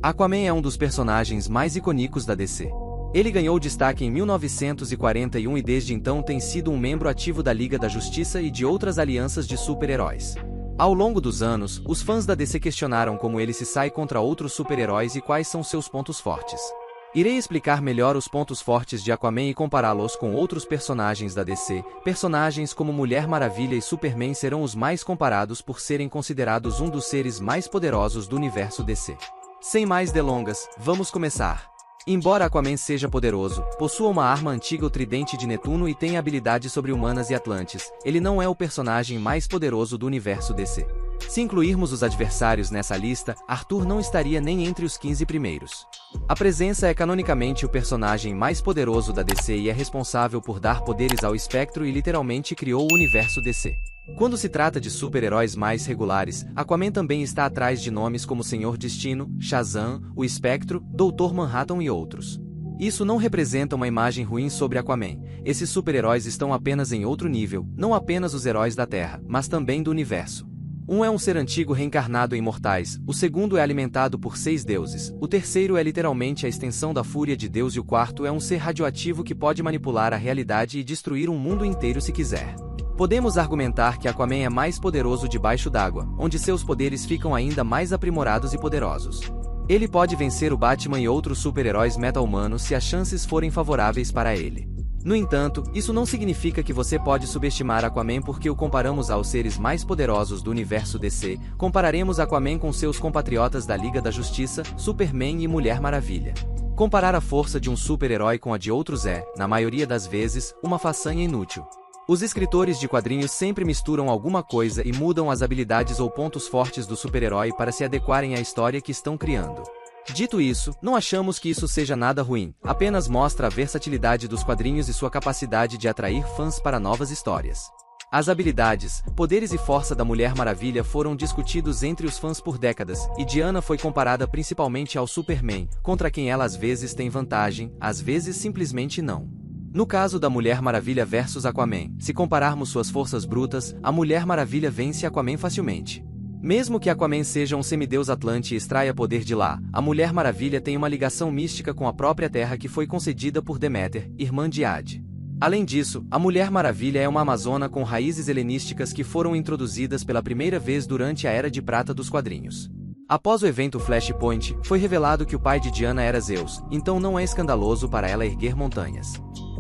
Aquaman é um dos personagens mais icônicos da DC. Ele ganhou destaque em 1941 e desde então tem sido um membro ativo da Liga da Justiça e de outras alianças de super-heróis. Ao longo dos anos, os fãs da DC questionaram como ele se sai contra outros super-heróis e quais são seus pontos fortes. Irei explicar melhor os pontos fortes de Aquaman e compará-los com outros personagens da DC. Personagens como Mulher Maravilha e Superman serão os mais comparados por serem considerados um dos seres mais poderosos do universo DC. Sem mais delongas, vamos começar. Embora Aquaman seja poderoso, possua uma arma antiga, o Tridente de Netuno, e tenha habilidades sobre-humanas e Atlantes, ele não é o personagem mais poderoso do universo DC. Se incluirmos os adversários nessa lista, Arthur não estaria nem entre os 15 primeiros. A Presença é canonicamente o personagem mais poderoso da DC e é responsável por dar poderes ao Espectro e literalmente criou o universo DC. Quando se trata de super-heróis mais regulares, Aquaman também está atrás de nomes como Senhor Destino, Shazam, o Espectro, Dr. Manhattan e outros. Isso não representa uma imagem ruim sobre Aquaman. Esses super-heróis estão apenas em outro nível, não apenas os heróis da Terra, mas também do universo. Um é um ser antigo reencarnado em mortais, o segundo é alimentado por 6 deuses, o terceiro é literalmente a extensão da fúria de Deus e o quarto é um ser radioativo que pode manipular a realidade e destruir um mundo inteiro se quiser. Podemos argumentar que Aquaman é mais poderoso debaixo d'água, onde seus poderes ficam ainda mais aprimorados e poderosos. Ele pode vencer o Batman e outros super-heróis meta-humanos se as chances forem favoráveis para ele. No entanto, isso não significa que você pode subestimar Aquaman porque o comparamos aos seres mais poderosos do universo DC. Compararemos Aquaman com seus compatriotas da Liga da Justiça, Superman e Mulher Maravilha. Comparar a força de um super-herói com a de outros é, na maioria das vezes, uma façanha inútil. Os escritores de quadrinhos sempre misturam alguma coisa e mudam as habilidades ou pontos fortes do super-herói para se adequarem à história que estão criando. Dito isso, não achamos que isso seja nada ruim, apenas mostra a versatilidade dos quadrinhos e sua capacidade de atrair fãs para novas histórias. As habilidades, poderes e força da Mulher Maravilha foram discutidos entre os fãs por décadas, e Diana foi comparada principalmente ao Superman, contra quem ela às vezes tem vantagem, às vezes simplesmente não. No caso da Mulher Maravilha versus Aquaman, se compararmos suas forças brutas, a Mulher Maravilha vence Aquaman facilmente. Mesmo que Aquaman seja um semideus Atlante e extraia poder de lá, a Mulher Maravilha tem uma ligação mística com a própria Terra que foi concedida por Deméter, irmã de Hade. Além disso, a Mulher Maravilha é uma amazona com raízes helenísticas que foram introduzidas pela primeira vez durante a Era de Prata dos quadrinhos. Após o evento Flashpoint, foi revelado que o pai de Diana era Zeus, então não é escandaloso para ela erguer montanhas.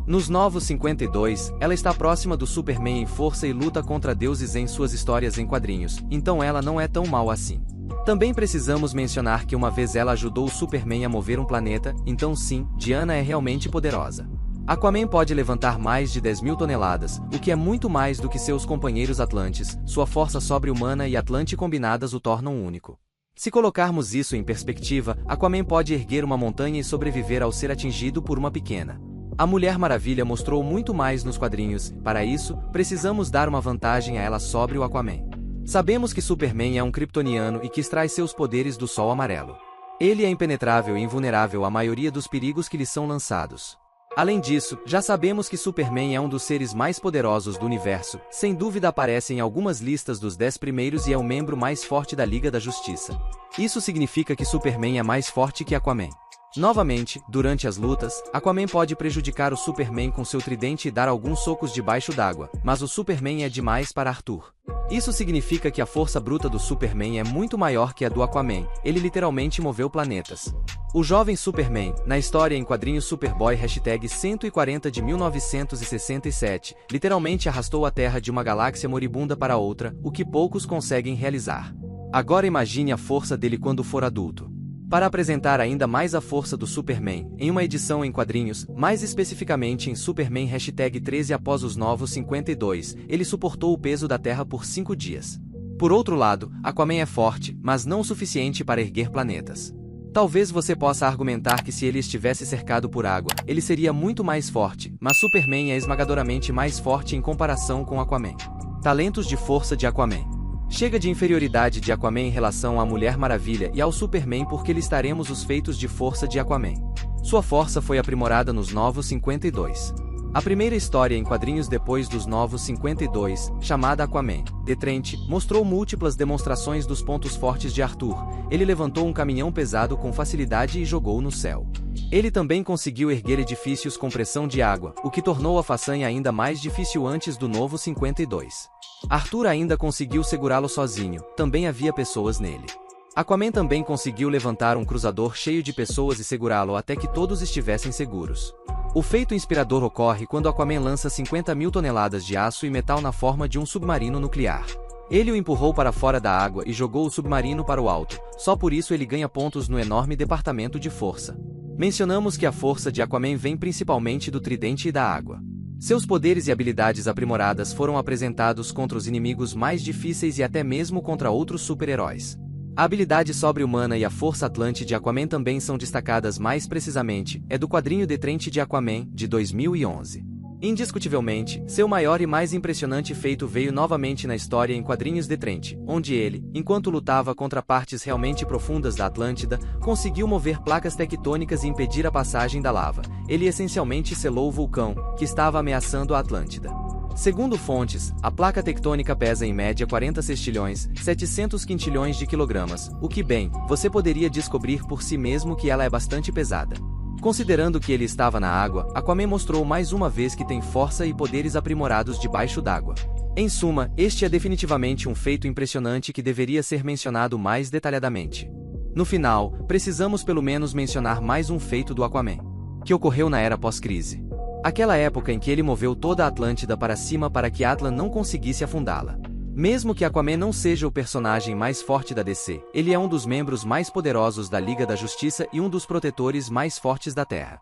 Nos Novos 52, ela está próxima do Superman em força e luta contra deuses em suas histórias em quadrinhos, então ela não é tão mal assim. Também precisamos mencionar que uma vez ela ajudou o Superman a mover um planeta, então sim, Diana é realmente poderosa. Aquaman pode levantar mais de 10.000 toneladas, o que é muito mais do que seus companheiros Atlantes, sua força sobre-humana e Atlante combinadas o tornam único. Se colocarmos isso em perspectiva, Aquaman pode erguer uma montanha e sobreviver ao ser atingido por uma pequena. A Mulher Maravilha mostrou muito mais nos quadrinhos, para isso, precisamos dar uma vantagem a ela sobre o Aquaman. Sabemos que Superman é um kryptoniano e que extrai seus poderes do Sol Amarelo. Ele é impenetrável e invulnerável à maioria dos perigos que lhe são lançados. Além disso, já sabemos que Superman é um dos seres mais poderosos do universo, sem dúvida aparece em algumas listas dos 10 primeiros e é o membro mais forte da Liga da Justiça. Isso significa que Superman é mais forte que Aquaman. Novamente, durante as lutas, Aquaman pode prejudicar o Superman com seu tridente e dar alguns socos debaixo d'água, mas o Superman é demais para Arthur. Isso significa que a força bruta do Superman é muito maior que a do Aquaman, ele literalmente moveu planetas. O jovem Superman, na história em quadrinhos Superboy #140 de 1967, literalmente arrastou a Terra de uma galáxia moribunda para outra, o que poucos conseguem realizar. Agora imagine a força dele quando for adulto. Para apresentar ainda mais a força do Superman, em uma edição em quadrinhos, mais especificamente em Superman #13 após os Novos 52, ele suportou o peso da Terra por 5 dias. Por outro lado, Aquaman é forte, mas não o suficiente para erguer planetas. Talvez você possa argumentar que se ele estivesse cercado por água, ele seria muito mais forte, mas Superman é esmagadoramente mais forte em comparação com Aquaman. Talentos de força de Aquaman. Chega de inferioridade de Aquaman em relação à Mulher Maravilha e ao Superman porque listaremos os feitos de força de Aquaman. Sua força foi aprimorada nos Novos 52. A primeira história em quadrinhos depois dos Novos 52, chamada Aquaman, de Trent, mostrou múltiplas demonstrações dos pontos fortes de Arthur. Ele levantou um caminhão pesado com facilidade e jogou no céu. Ele também conseguiu erguer edifícios com pressão de água, o que tornou a façanha ainda mais difícil antes do Novo 52. Arthur ainda conseguiu segurá-lo sozinho, também havia pessoas nele. Aquaman também conseguiu levantar um cruzador cheio de pessoas e segurá-lo até que todos estivessem seguros. O feito inspirador ocorre quando Aquaman lança 50.000 toneladas de aço e metal na forma de um submarino nuclear. Ele o empurrou para fora da água e jogou o submarino para o alto, só por isso ele ganha pontos no enorme departamento de força. Mencionamos que a força de Aquaman vem principalmente do tridente e da água. Seus poderes e habilidades aprimoradas foram apresentados contra os inimigos mais difíceis e até mesmo contra outros super-heróis. A habilidade sobre-humana e a força Atlante de Aquaman também são destacadas mais precisamente, é do quadrinho de Trent de Aquaman, de 2011. Indiscutivelmente, seu maior e mais impressionante feito veio novamente na história em quadrinhos de Trent, onde ele, enquanto lutava contra partes realmente profundas da Atlântida, conseguiu mover placas tectônicas e impedir a passagem da lava. Ele essencialmente selou o vulcão, que estava ameaçando a Atlântida. Segundo fontes, a placa tectônica pesa em média 40 sextilhões, 700 quintilhões de quilogramas, o que bem, você poderia descobrir por si mesmo que ela é bastante pesada. Considerando que ele estava na água, Aquaman mostrou mais uma vez que tem força e poderes aprimorados debaixo d'água. Em suma, este é definitivamente um feito impressionante que deveria ser mencionado mais detalhadamente. No final, precisamos pelo menos mencionar mais um feito do Aquaman, que ocorreu na era pós-crise. Aquela época em que ele moveu toda a Atlântida para cima para que Atlan não conseguisse afundá-la. Mesmo que Aquaman não seja o personagem mais forte da DC, ele é um dos membros mais poderosos da Liga da Justiça e um dos protetores mais fortes da Terra.